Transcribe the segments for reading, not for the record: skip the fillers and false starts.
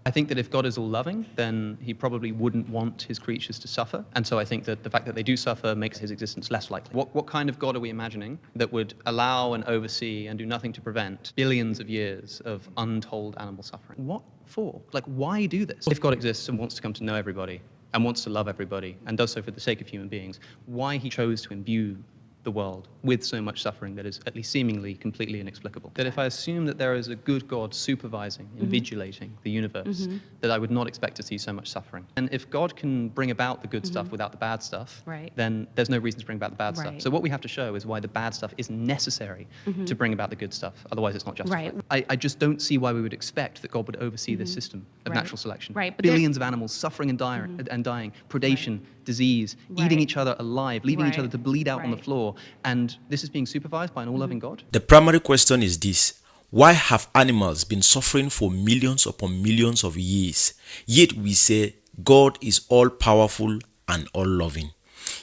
I think that if God is all loving, then he probably wouldn't want his creatures to suffer. And so I think that the fact that they do suffer makes his existence less likely. What kind of God are we imagining that would allow and oversee and do nothing to prevent billions of years of untold animal suffering? What for? Like, why do this? If God exists and wants to come to know everybody and wants to love everybody and does so for the sake of human beings, why he chose to imbue the world with so much suffering that is at least seemingly completely inexplicable. That if I assume that there is a good God supervising, invigilating the universe, that I would not expect to see so much suffering. And if God can bring about the good stuff without the bad stuff, then there's no reason to bring about the bad stuff. So what we have to show is why the bad stuff is necessary to bring about the good stuff. Otherwise, it's not justified. I just don't see why we would expect that God would oversee this system of natural selection. But billions of animals suffering and dying, predation, disease, eating each other alive, leaving each other to bleed out on the floor. And this is being supervised by an all-loving God? The primary question is this: why have animals been suffering for millions upon millions of years, yet we say God is all-powerful and all-loving?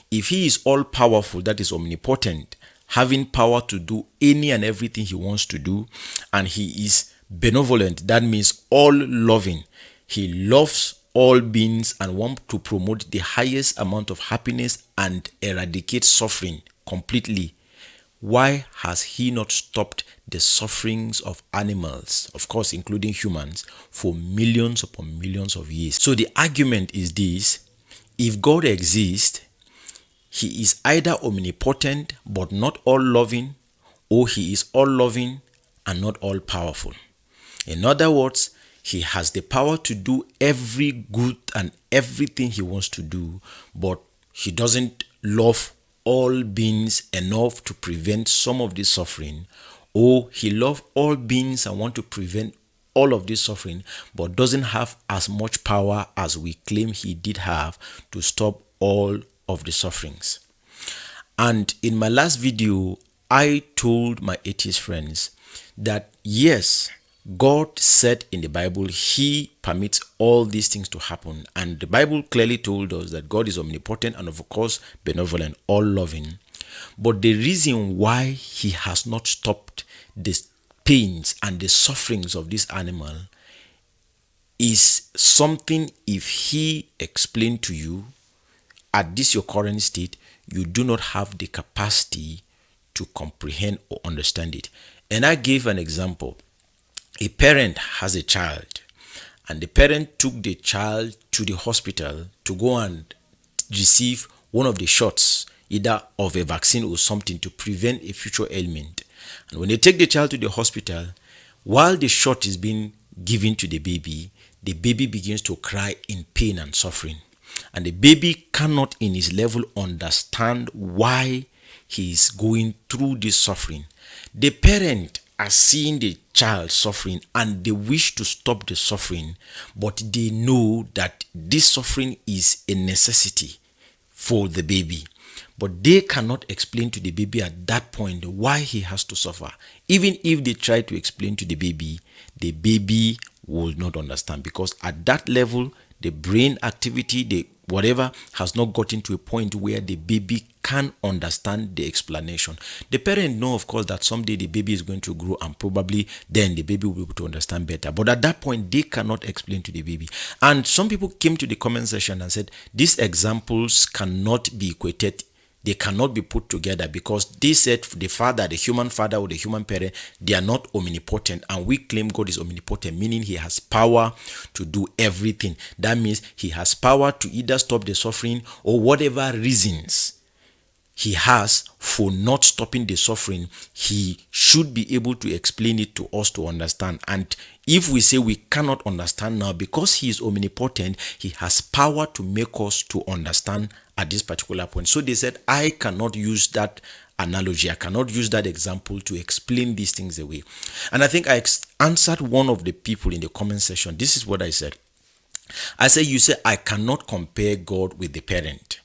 If he is all-powerful, that is omnipotent, having power to do any and everything he wants to do, and he is benevolent, that means all-loving, he loves all beings and wants to promote the highest amount of happiness and eradicate suffering completely, why has he not stopped the sufferings of animals, of course including humans, for millions upon millions of years? So the argument is this: if God exists, he is either omnipotent but not all loving, or he is all loving and not all powerful. In other words, he has the power to do every good and everything he wants to do, but he doesn't love all beings enough to prevent some of this suffering, or he loves all beings and want to prevent all of this suffering, but doesn't have as much power as we claim he did have to stop all of the sufferings. And in my last video, I told my atheist friends that yes, God said in the Bible he permits all these things to happen, and the Bible clearly told us that God is omnipotent and of course benevolent, all loving. But the reason why he has not stopped the pains and the sufferings of this animal is something, if he explained to you at this your current state, you do not have the capacity to comprehend or understand it. And I gave an example. A parent has a child, and the parent took the child to the hospital to go and receive one of the shots, either of a vaccine or something, to prevent a future ailment. And when they take the child to the hospital, while the shot is being given to the baby begins to cry in pain and suffering. And the baby cannot in his level understand why he is going through this suffering. The parent are seeing the child suffering and they wish to stop the suffering, but they know that this suffering is a necessity for the baby. But they cannot explain to the baby at that point why he has to suffer. Even if they try to explain to the baby will not understand, because at that level, the brain activity, the whatever, has not gotten to a point where the baby can understand the explanation. The parent know, of course, that someday the baby is going to grow and probably then the baby will be able to understand better. But at that point, they cannot explain to the baby. And some people came to the comment section and said, these examples cannot be equated. They cannot be put together, because they said the father, the human father or the human parent, they are not omnipotent, and we claim God is omnipotent, meaning he has power to do everything. That means he has power to either stop the suffering or whatever reasons he has for not stopping the suffering, he should be able to explain it to us to understand. And if we say we cannot understand now, because he is omnipotent, he has power to make us to understand at this particular point. So they said, I cannot use that analogy, I cannot use that example to explain these things away. And I think I answered one of the people in the comment section. This is what I said. I said, you say I cannot compare God with the parent,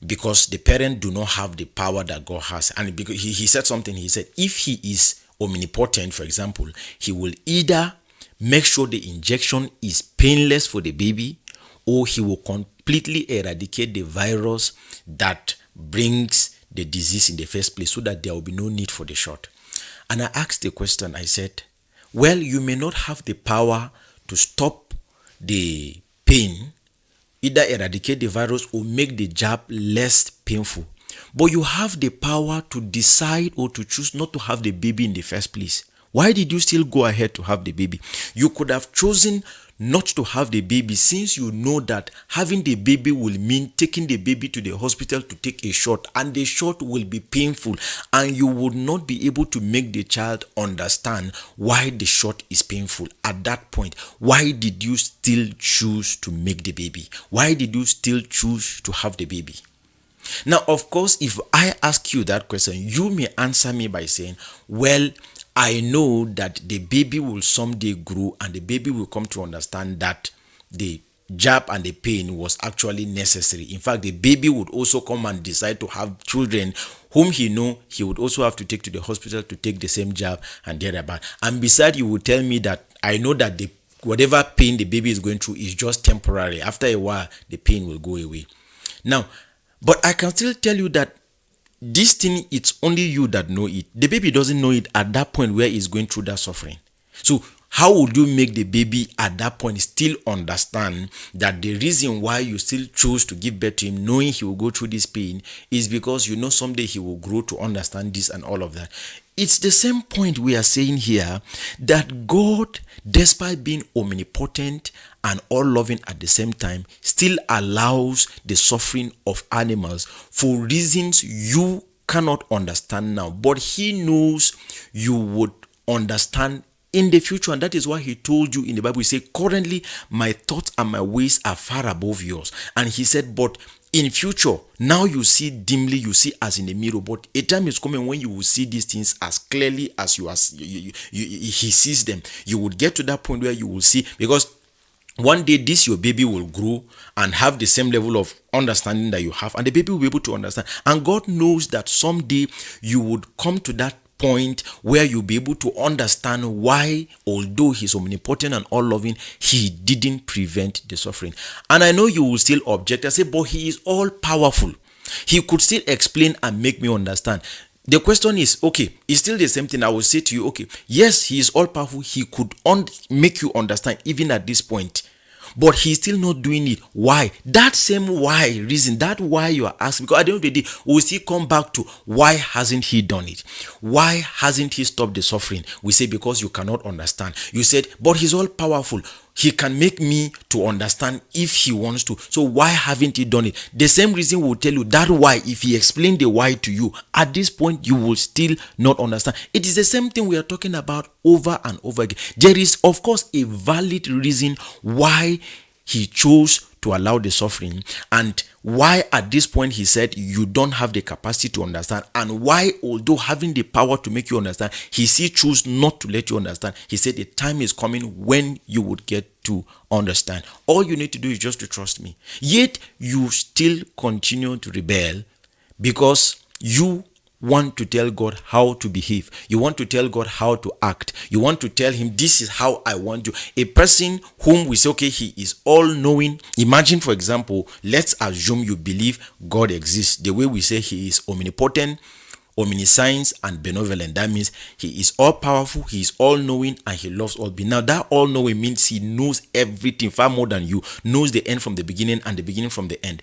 because the parent do not have the power that God has. And because he said something, he said, if he is omnipotent, for example, he will either make sure the injection is painless for the baby, or he will completely eradicate the virus that brings the disease in the first place, so that there will be no need for the shot. And I asked the question, I said, well, you may not have the power to stop the pain, either eradicate the virus or make the jab less painful. But you have the power to decide or to choose not to have the baby in the first place. Why did you still go ahead to have the baby? You could have chosen not to have the baby, since you know that having the baby will mean taking the baby to the hospital to take a shot, and the shot will be painful, and you would not be able to make the child understand why the shot is painful. At that point, why did you still choose to make the baby? Why did you still choose to have the baby? Now, of course, if I ask you that question, you may answer me by saying, well, I know that the baby will someday grow and the baby will come to understand that the jab and the pain was actually necessary. In fact, the baby would also come and decide to have children whom he know he would also have to take to the hospital to take the same jab and thereabout. And besides, you would tell me that I know that the whatever pain the baby is going through is just temporary. After a while, the pain will go away. Now, but I can still tell you that this thing, it's only you that know it. The baby doesn't know it at that point where he's going through that suffering. So how would you make the baby at that point still understand that the reason why you still chose to give birth to him, knowing he will go through this pain, is because you know someday he will grow to understand this and all of that? It's the same point we are saying here, that God, despite being omnipotent and all-loving at the same time, still allows the suffering of animals for reasons you cannot understand now. But he knows you would understand in the future, and that is why he told you in the Bible, he said, currently my thoughts and my ways are far above yours. And he said, but in future, now you see dimly, you see as in a mirror, but a time is coming when you will see these things as clearly as he sees them. You would get to that point where you will see, because one day this your baby will grow and have the same level of understanding that you have, and the baby will be able to understand. And God knows that someday you would come to that point where you'll be able to understand why, although he's omnipotent and all-loving, he didn't prevent the suffering. And I know you will still object and say, but he is all-powerful. He could still explain and make me understand. The question is, okay, it's still the same thing. I will say to you, okay, yes, he is all-powerful. He could make you understand even at this point. But he's still not doing it. Why? That same why reason, that why you are asking, because at the end of the day, we'll still come back to why hasn't he done it? Why hasn't he stopped the suffering? We say because you cannot understand. You said, but he's all powerful. He can make me to understand if he wants to. So why haven't he done it? The same reason will tell you that why, if he explained the why to you, at this point you will still not understand. It is the same thing we are talking about over and over again. There is, of course, a valid reason why he chose to allow the suffering, and why at this point he said you don't have the capacity to understand, and why, although having the power to make you understand, he still chose not to let you understand. He said the time is coming when you would get to understand. All you need to do is just to trust me. Yet you still continue to rebel because you want to tell God how to behave. You want to tell God how to act. You want to tell him, this is how I want you. A person whom we say, okay, he is all-knowing. Imagine, for example, let's assume you believe God exists. The way we say he is omnipotent, omniscience, and benevolent. That means he is all-powerful, he is all-knowing, and he loves all beings. Now, that all-knowing means he knows everything far more than you, knows the end from the beginning and the beginning from the end.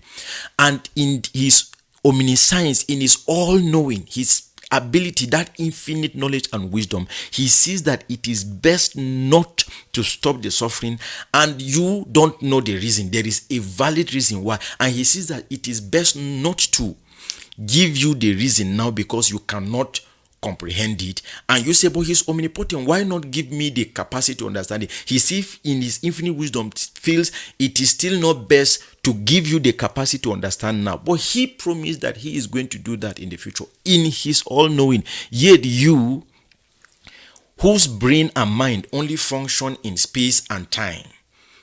And in his omniscience, in his all-knowing, his ability, that infinite knowledge and wisdom, he sees that it is best not to stop the suffering, and you don't know the reason. There is a valid reason why, and he sees that it is best not to give you the reason now because you cannot comprehend it. And you say, but he's omnipotent, why not give me the capacity to understand it? He sees in his infinite wisdom, feels it is still not best to give you the capacity to understand now, but he promised that he is going to do that in the future in his all-knowing. Yet you, whose brain and mind only function in space and time,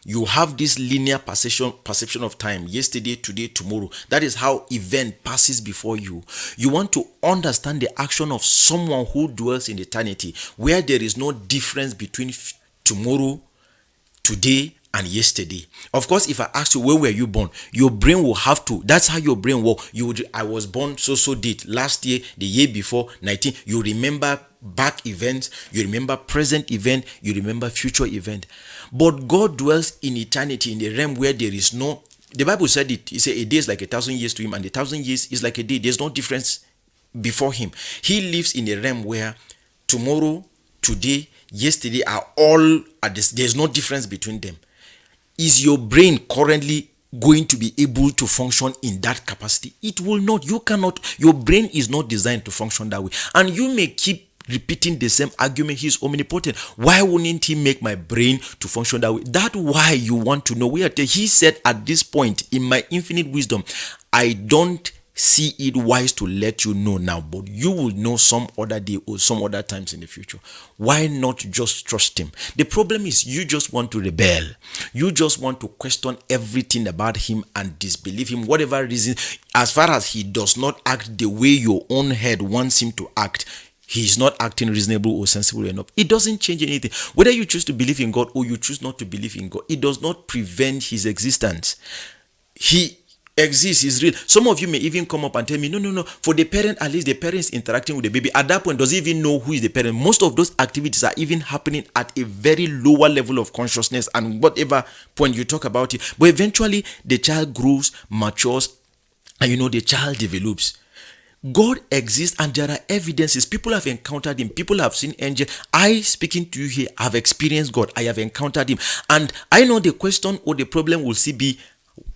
you have this linear perception of time, yesterday, today, tomorrow. That is how event passes before you. You want to understand the action of someone who dwells in eternity, where there is no difference between tomorrow, today, and yesterday. Of course, if I ask you where were you born, your brain will have to. That's how your brain works. I was born so date last year, the year before, 19. You remember back events, you remember present event, you remember future event. But God dwells in eternity, in a realm where there is no. The Bible said it. It said a day is like 1,000 years to him, and 1,000 years is like a day. There's no difference before him. He lives in a realm where tomorrow, today, yesterday are all at this. There's no difference between them. Is your brain currently going to be able to function in that capacity? It will not. You cannot. Your brain is not designed to function that way. And you may keep repeating the same argument. He's omnipotent. Why wouldn't he make my brain to function that way? That's why you want to know where. He said at this point, in my infinite wisdom, I don't see it wise to let you know now, but you will know some other day or some other times in the future. Why not just trust him? The problem is you just want to rebel. You just want to question everything about him and disbelieve him, whatever reason. As far as he does not act the way your own head wants him to act, he's not acting reasonable or sensible enough. It doesn't change anything. Whether you choose to believe in God or you choose not to believe in God, it does not prevent his existence. He exists, is real. Some of you may even come up and tell me, no. For the parent, at least the parent is interacting with the baby. At that point, does he even know who is the parent? Most of those activities are even happening at a very lower level of consciousness and whatever point you talk about it. But eventually, the child grows, matures, and the child develops. God exists and there are evidences. People have encountered him. People have seen angels. I, speaking to you here, have experienced God. I have encountered him. And I know the question or the problem will still be,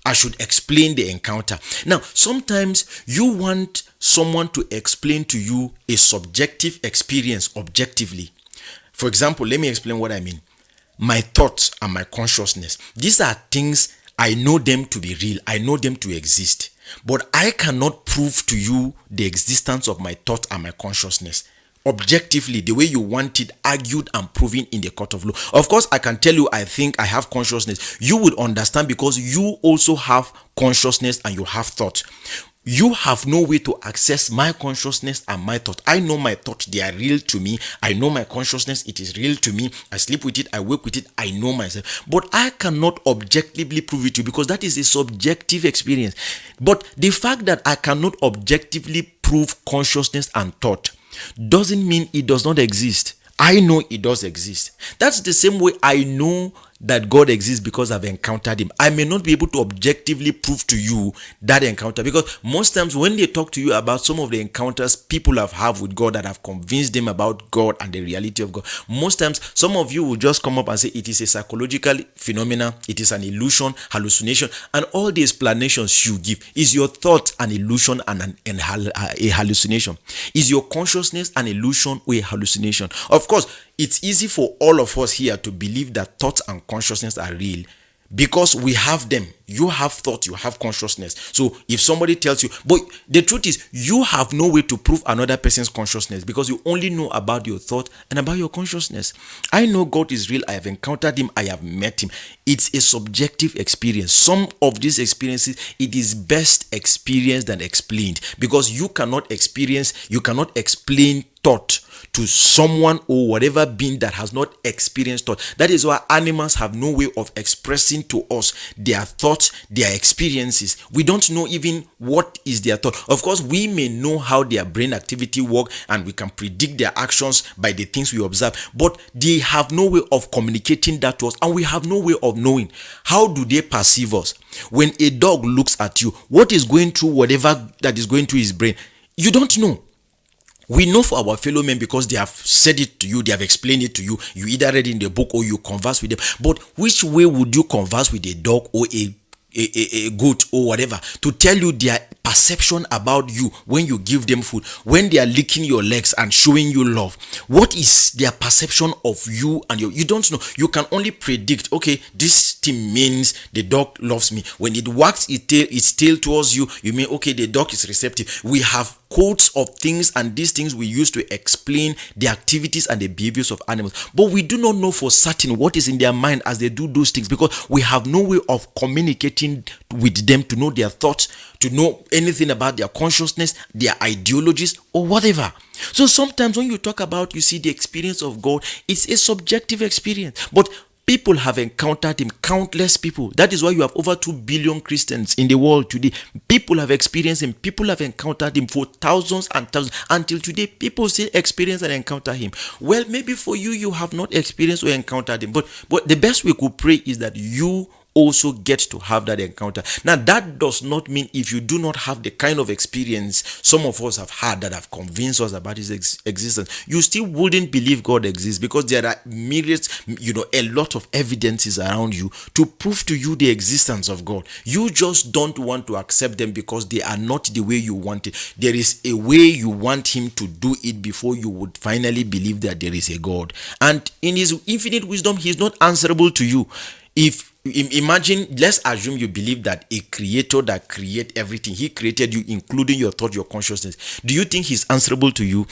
I should explain the encounter. Now, sometimes you want someone to explain to you a subjective experience objectively. For example, let me explain what I mean. My thoughts and my consciousness. These are things I know them to be real. I know them to exist. But I cannot prove to you the existence of my thought and my consciousness objectively, the way you want it argued and proven in the court of law. Of course, I can tell you I think I have consciousness. You would understand because you also have consciousness and you have thought. You have no way to access my consciousness and my thought. I know my thoughts, they are real to me. I know my consciousness, it is real to me. I sleep with it, I wake with it, I know myself. But I cannot objectively prove it to you because that is a subjective experience. But the fact that I cannot objectively prove consciousness and thought doesn't mean it does not exist. I know it does exist. That's the same way I know that God exists because I've encountered him. I may not be able to objectively prove to you that encounter because most times when they talk to you about some of the encounters people have had with God that have convinced them about God and the reality of God, most times some of you will just come up and say it is a psychological phenomenon, it is an illusion, hallucination, and all the explanations you give is your thought an illusion and a hallucination. Is your consciousness an illusion or a hallucination? Of course, it's easy for all of us here to believe that thoughts and consciousness are real because we have them. You have thought, you have consciousness. So if somebody tells you, but the truth is you have no way to prove another person's consciousness because you only know about your thought and about your consciousness. I know God is real. I have encountered him. I have met him. It's a subjective experience. Some of these experiences, it is best experienced than explained because you cannot explain thought to someone or whatever being that has not experienced thought. That is why animals have no way of expressing to us their thoughts, their experiences. We don't know even what is their thought. Of course, we may know how their brain activity works and we can predict their actions by the things we observe, but they have no way of communicating that to us and we have no way of knowing. How do they perceive us? When a dog looks at you, what is going through whatever that is going through his brain? You don't know. We know for our fellow men because they have said it to you, they have explained it to you. You either read in the book or you converse with them. But which way would you converse with a dog or a goat or whatever to tell you their perception about you when you give them food, when they are licking your legs and showing you love? What is their perception of you and you don't know. You can only predict, okay, this thing means the dog loves me. When it wags its tail towards you, you mean, okay, the dog is receptive. We have codes of things and these things we use to explain the activities and the behaviors of animals, but we do not know for certain what is in their mind as they do those things because we have no way of communicating with them to know their thoughts, to know anything about their consciousness, their ideologies or whatever. So sometimes when you talk about, you see, the experience of God, it's a subjective experience, but People have encountered him, countless people. That is why you have over 2 billion Christians in the world today. People have experienced him. People have encountered him for thousands and thousands. Until today, people still experience and encounter him. Well, maybe for you, you have not experienced or encountered him. But the best we could pray is that you also get to have that encounter. Now, that does not mean if you do not have the kind of experience some of us have had that have convinced us about his existence, you still wouldn't believe God exists, because there are myriads, a lot of evidences around you to prove to you the existence of God. You just don't want to accept them because they are not the way you want it. There is a way you want him to do it before you would finally believe that there is a God. And in his infinite wisdom, he is not answerable to you. Imagine, let's assume you believe that a creator that created everything, he created you, including your thought, your consciousness. Do you think he's answerable to you?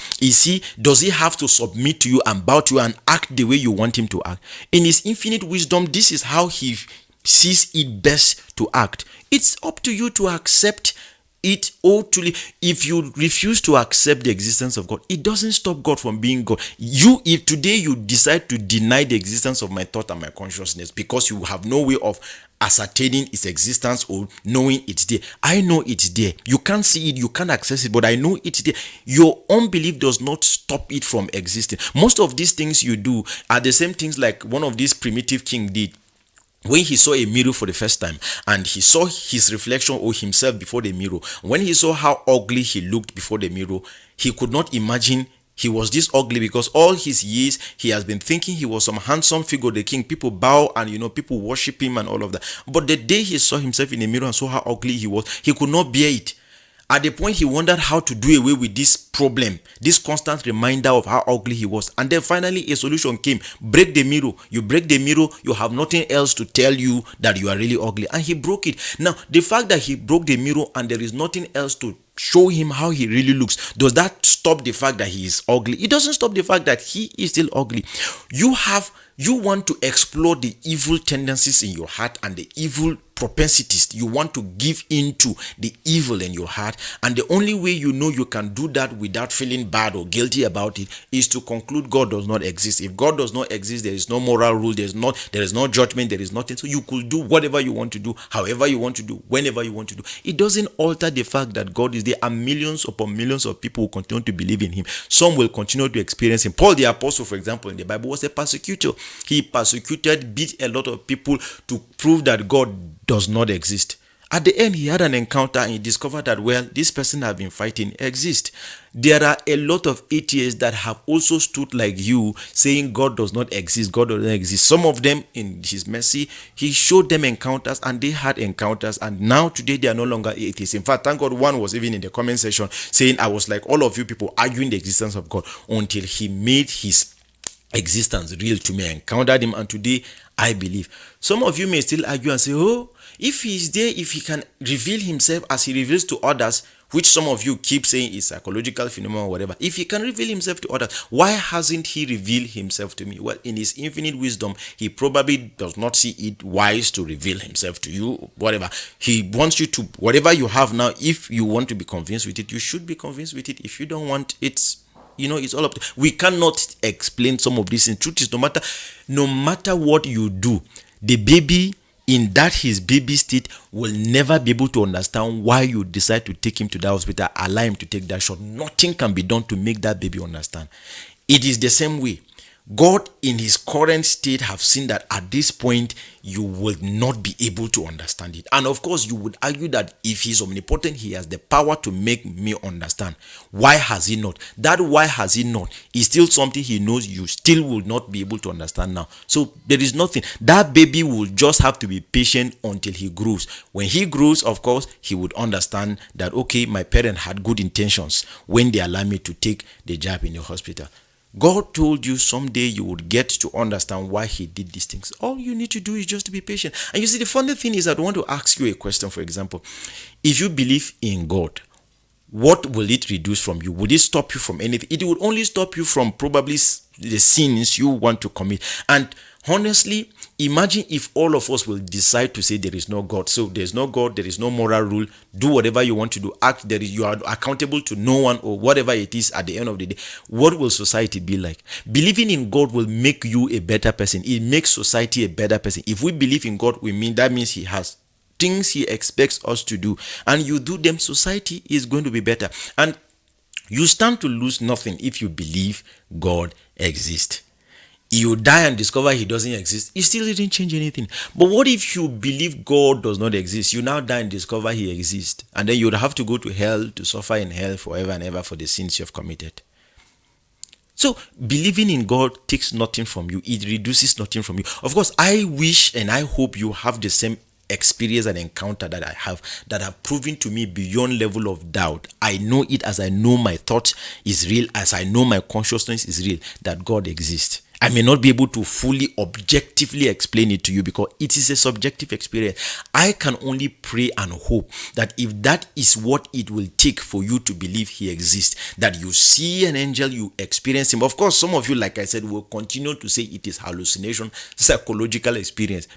Does he have to submit to you and bow to you and act the way you want him to act? In his infinite wisdom, this is how he sees it best to act. It's up to you to accept it totally. If you refuse to accept the existence of God, it doesn't stop God from being God. If today you decide to deny the existence of my thought and my consciousness because you have no way of ascertaining its existence or knowing it's there, I know it's there. You can't see it, you can't access it, but I know it's there. Your unbelief does not stop it from existing. Most of these things you do are the same things like one of these primitive king did. When he saw a mirror for the first time and he saw his reflection or himself before the mirror, when he saw how ugly he looked before the mirror, he could not imagine he was this ugly, because all his years he has been thinking he was some handsome figure, the king. People bow and people worship him and all of that. But the day he saw himself in the mirror and saw how ugly he was, he could not bear it. At the point he wondered how to do away with this problem, this constant reminder of how ugly he was. And then finally a solution came. Break the mirror. You break the mirror, you have nothing else to tell you that you are really ugly. And he broke it. Now, the fact that he broke the mirror and there is nothing else to show him how he really looks, does that stop the fact that he is ugly? It doesn't stop the fact that he is still ugly. You want to explore the evil tendencies in your heart and the evil propensities. You want to give into the evil in your heart, and the only way you know you can do that without feeling bad or guilty about it is to conclude God does not exist. If God does not exist, there is no moral rule, there is no judgment, there is nothing. So you could do whatever you want to do, however you want to do, whenever you want to do. It doesn't alter the fact that God is there, and millions upon millions of people will continue to believe in him. Some will continue to experience him. Paul the apostle, for example, in the Bible, was a persecutor. He persecuted, beat a lot of people to prove that God does not exist. At the end, he had an encounter and he discovered that, well, this person I've been fighting exists. There are a lot of atheists that have also stood like you, saying God does not exist, God does not exist. Some of them, in his mercy, he showed them encounters and they had encounters, and now today they are no longer atheists. In fact, thank God, one was even in the comment section saying, I was like all of you people arguing the existence of God, until he made his existence real to me. I encountered him, and today I believe. Some of you may still argue and say, oh, if he is there, if he can reveal himself as he reveals to others, which some of you keep saying is psychological phenomenon or whatever, if he can reveal himself to others, why hasn't he revealed himself to me? Well, in his infinite wisdom, he probably does not see it wise to reveal himself to you, whatever. He wants you to, whatever you have now, if you want to be convinced with it, you should be convinced with it. If you don't want, it's all up to, we cannot explain some of this. In truth is, no matter what you do, the baby in that his baby state will never be able to understand why you decide to take him to the hospital, allow him to take that shot. Nothing can be done to make that baby understand. It is the same way. God in his current state have seen that at this point you will not be able to understand it. And of course you would argue that if he's omnipotent, he has the power to make me understand. Why has he not? That why has he not is still something he knows you still will not be able to understand now. So there is nothing. That baby will just have to be patient until he grows. When he grows, of course, he would understand that, okay, my parent had good intentions when they allowed me to take the jab in the hospital. God told you someday you would get to understand why he did these things. All you need to do is just to be patient. And you see, the funny thing is, I want to ask you a question. For example, if you believe in God, what will it reduce from you? Would it stop you from anything? It would only stop you from probably the sins you want to commit. And honestly, imagine if all of us will decide to say there is no God. So there's no God, there is no moral rule. Do whatever you want to do. You are accountable to no one, or whatever it is at the end of the day. What will society be like? Believing in God will make you a better person. It makes society a better person. If we believe in God, that means He has things He expects us to do, and you do them, society is going to be better. And you stand to lose nothing if you believe God exists. You die and discover He doesn't exist, it still didn't change anything. But what if you believe God does not exist? You now die and discover He exists, and then you would have to go to hell to suffer in hell forever and ever for the sins you have committed. So believing in God takes nothing from you. It reduces nothing from you. Of course, I wish and I hope you have the same experience and encounter that I have, that have proven to me beyond level of doubt. I know it as I know my thought is real, as I know my consciousness is real, that God exists. I may not be able to fully objectively explain it to you because it is a subjective experience. I can only pray and hope that if that is what it will take for you to believe He exists, that you see an angel, you experience Him. Of course, some of you, like I said, will continue to say it is hallucination, psychological experience.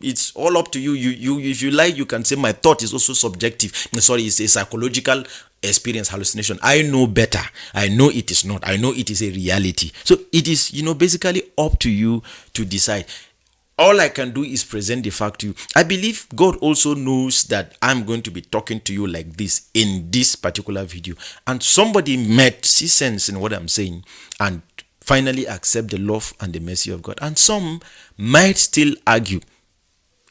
It's all up to you. You if you like, you can say my thought is also subjective. Sorry, it's a psychological experience, hallucination. I know better. I know it is not. I know it is a reality. So it is, basically up to you to decide. All I can do is present the fact to you. I believe God also knows that I'm going to be talking to you like this in this particular video, and somebody might see sense in what I'm saying and finally accept the love and the mercy of God. And some might still argue.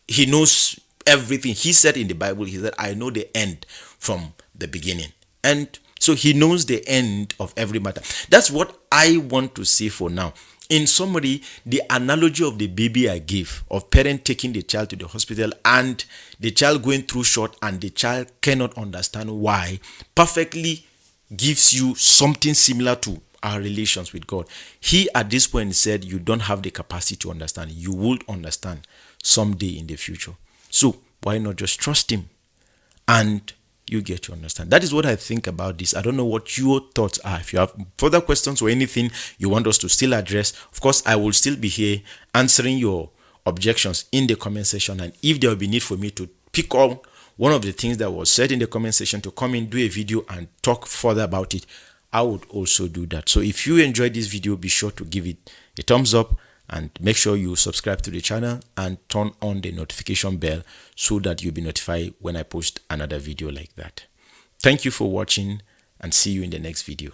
He knows everything. He said in the Bible, He said, I know the end from the beginning. And so He knows the end of every matter. That's what I want to say for now. In summary, the analogy of the baby I gave, of parent taking the child to the hospital and the child going through short and the child cannot understand why, perfectly gives you something similar to our relations with God. He at this point said, you don't have the capacity to understand. You will understand someday in the future. So why not just trust Him and you get to understand? That is what I think about this. I don't know what your thoughts are. If you have further questions or anything you want us to still address, of course I will still be here answering your objections in the comment section. And if there will be need for me to pick up one of the things that was said in the comment section to come in, do a video and talk further about it, I would also do that. So if you enjoyed this video, be sure to give it a thumbs up and make sure you subscribe to the channel and turn on the notification bell so that you'll be notified when I post another video like that. Thank you for watching and see you in the next video.